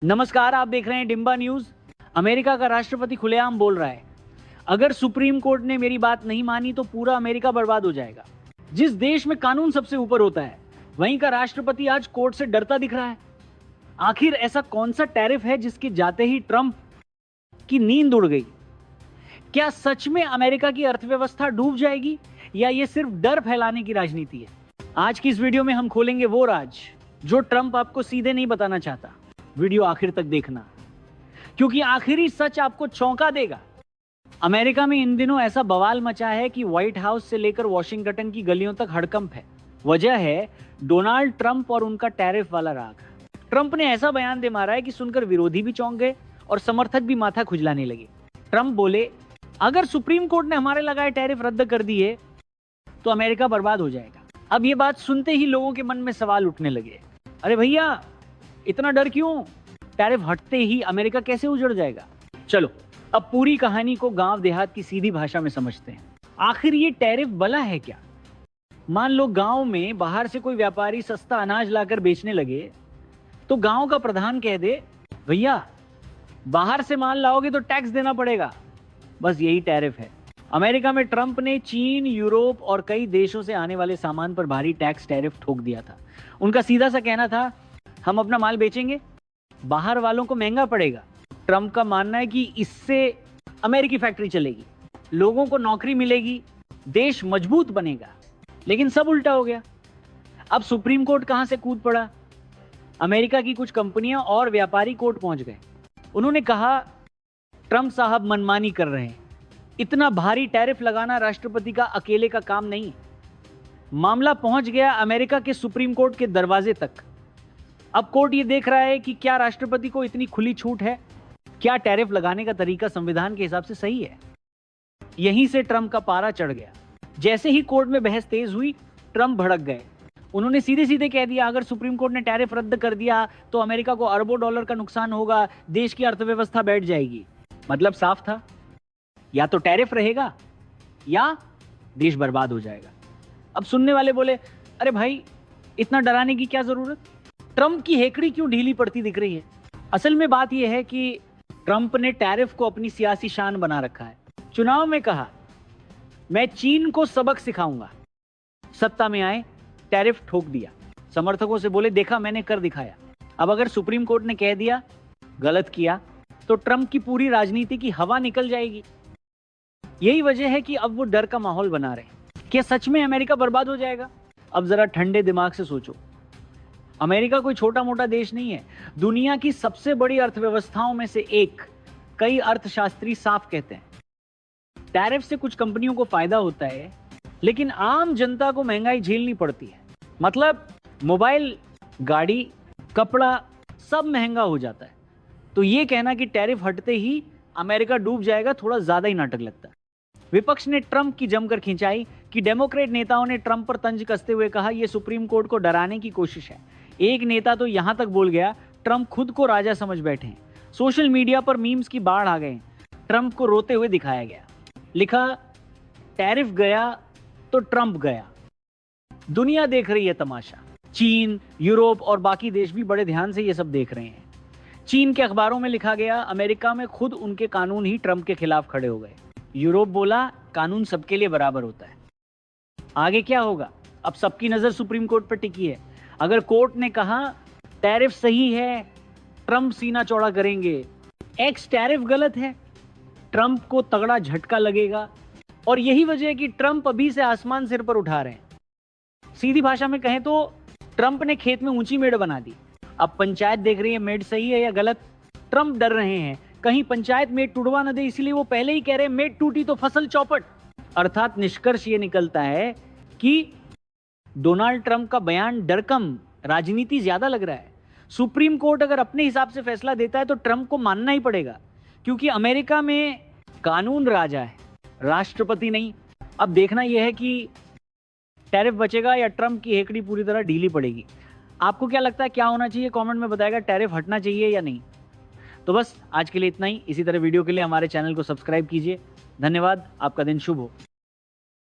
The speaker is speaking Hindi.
नमस्कार, आप देख रहे हैं डिम्बा न्यूज। अमेरिका का राष्ट्रपति खुलेआम बोल रहा है, अगर सुप्रीम कोर्ट ने मेरी बात नहीं मानी तो पूरा अमेरिका बर्बाद हो जाएगा। जिस देश में कानून सबसे ऊपर होता है, वहीं का राष्ट्रपति आज कोर्ट से डरता दिख रहा है। आखिर ऐसा कौन सा टैरिफ है जिसके जाते ही ट्रंप की नींद उड़ गई? क्या सच में अमेरिका की अर्थव्यवस्था डूब जाएगी या ये सिर्फ डर फैलाने की राजनीति है? आज की इस वीडियो में हम खोलेंगे वो राज जो ट्रंप आपको सीधे नहीं बताना चाहता। वीडियो आखिर तक देखना, क्योंकि आखिरी सच आपको चौंका देगा। अमेरिका में इन दिनों ऐसा बवाल मचा है कि व्हाइट हाउस से लेकर वॉशिंगटन की गलियों तक हड़कंप है। वजह है डोनाल्ड ट्रंप और उनका टैरिफ वाला राग। ट्रंप ने ऐसा बयान दे मारा है कि सुनकर विरोधी भी चौंक गए और समर्थक भी माथा खुजलाने लगे। ट्रंप बोले, अगर सुप्रीम कोर्ट ने हमारे लगाए टैरिफ रद्द कर दिए तो अमेरिका बर्बाद हो जाएगा। अब ये बात सुनते ही लोगों के मन में सवाल उठने लगे, अरे भैया इतना डर क्यों? टैरिफ हटते ही अमेरिका कैसे उजड़ जाएगा? चलो अब पूरी कहानी को गांव देहात की सीधी भाषा में समझते हैं। आखिर ये टैरिफ भला है क्या? मान लो गांव में बाहर से कोई व्यापारी सस्ता अनाज लाकर बेचने लगे तो गांव का प्रधान कह दे, भैया बाहर से माल लाओगे तो टैक्स देना पड़ेगा। बस यही टैरिफ है। अमेरिका में ट्रंप ने चीन, यूरोप और कई देशों से आने वाले सामान पर भारी टैक्स टैरिफ ठोक दिया था। उनका सीधा सा कहना था, हम अपना माल बेचेंगे, बाहर वालों को महंगा पड़ेगा। ट्रंप का मानना है कि इससे अमेरिकी फैक्ट्री चलेगी, लोगों को नौकरी मिलेगी, देश मजबूत बनेगा। लेकिन सब उल्टा हो गया। अब सुप्रीम कोर्ट कहां से कूद पड़ा? अमेरिका की कुछ कंपनियां और व्यापारी कोर्ट पहुंच गए। उन्होंने कहा, ट्रंप साहब मनमानी कर रहे हैं, इतना भारी टैरिफ लगाना राष्ट्रपति का अकेले का काम नहीं। मामला पहुंच गया अमेरिका के सुप्रीम कोर्ट के दरवाजे तक। अब कोर्ट ये देख रहा है कि क्या राष्ट्रपति को इतनी खुली छूट है, क्या टैरिफ लगाने का तरीका संविधान के हिसाब से सही है। यहीं से ट्रंप का पारा चढ़ गया। जैसे ही कोर्ट में बहस तेज हुई, ट्रंप भड़क गए। उन्होंने सीधे सीधे कह दिया, अगर सुप्रीम कोर्ट ने टैरिफ रद्द कर दिया तो अमेरिका को अरबों डॉलर का नुकसान होगा, देश की अर्थव्यवस्था बैठ जाएगी। मतलब साफ था, या तो टैरिफ रहेगा या देश बर्बाद हो जाएगा। अब सुनने वाले बोले, अरे भाई इतना डराने की क्या जरूरत? ट्रंप की हेकड़ी क्यों ढीली पड़ती दिख रही है? असल में बात यह है कि ट्रंप ने टैरिफ को अपनी सियासी शान बना रखा है। चुनाव में कहा, मैं चीन को सबक सिखाऊंगा। सत्ता में आए, टैरिफ ठोक दिया। समर्थकों से बोले, देखा मैंने कर दिखाया। अब अगर सुप्रीम कोर्ट ने कह दिया गलत किया तो ट्रंप की पूरी राजनीति की हवा निकल जाएगी। यही वजह है कि अब वो डर का माहौल बना रहे हैं। क्या सच में अमेरिका बर्बाद हो जाएगा? अब जरा ठंडे दिमाग से सोचो। अमेरिका कोई छोटा मोटा देश नहीं है, दुनिया की सबसे बड़ी अर्थव्यवस्थाओं में से एक। कई अर्थशास्त्री साफ कहते हैं, टैरिफ से कुछ कंपनियों को फायदा होता है, लेकिन आम जनता को महंगाई झेलनी पड़ती है। मतलब मोबाइल, गाड़ी, कपड़ा सब महंगा हो जाता है। तो ये कहना कि टैरिफ हटते ही अमेरिका डूब जाएगा, थोड़ा ज्यादा ही नाटक लगता है। विपक्ष ने ट्रंप की जमकर खिंचाई कि डेमोक्रेट नेताओं ने ट्रंप पर तंज कसते हुए कहा, यह सुप्रीम कोर्ट को डराने की कोशिश है। एक नेता तो यहां तक बोल गया, ट्रंप खुद को राजा समझ बैठे हैं। सोशल मीडिया पर मीम्स की बाढ़ आ गए। ट्रंप को रोते हुए दिखाया गया, लिखा, टैरिफ गया तो ट्रंप गया। दुनिया देख रही है तमाशा। चीन, यूरोप और बाकी देश भी बड़े ध्यान से ये सब देख रहे हैं। चीन के अखबारों में लिखा गया, अमेरिका में खुद उनके कानून ही ट्रंप के खिलाफ खड़े हो गए। यूरोप बोला, कानून सबके लिए बराबर होता है। आगे क्या होगा? अब सबकी नजर सुप्रीम कोर्ट पर टिकी है। अगर कोर्ट ने कहा टैरिफ सही है, ट्रंप सीना चौड़ा करेंगे। एक्स टैरिफ गलत है, ट्रंप को तगड़ा झटका लगेगा। और यही वजह है कि ट्रंप अभी से आसमान सिर पर उठा रहे हैं। सीधी भाषा में कहें तो ट्रंप ने खेत में ऊंची मेड़ बना दी। अब पंचायत देख रही है मेड़ सही है या गलत। ट्रंप डर रहे हैं कहीं पंचायत मेड़ टूटवा न दे, इसलिए वो पहले ही कह रहे हैं, मेड़ टूटी तो फसल चौपट। अर्थात निष्कर्ष ये निकलता है कि डोनाल्ड ट्रंप का बयान डर कम, राजनीति ज्यादा लग रहा है। सुप्रीम कोर्ट अगर अपने हिसाब से फैसला देता है तो ट्रंप को मानना ही पड़ेगा, क्योंकि अमेरिका में कानून राजा है, राष्ट्रपति नहीं। अब देखना यह है कि टैरिफ बचेगा या ट्रंप की हेकड़ी पूरी तरह ढीली पड़ेगी। आपको क्या लगता है, क्या होना चाहिए? कमेंट में बताएगा, टैरिफ हटना चाहिए या नहीं। तो बस आज के लिए इतना ही। इसी तरह वीडियो के लिए हमारे चैनल को सब्सक्राइब कीजिए। धन्यवाद, आपका दिन शुभ हो।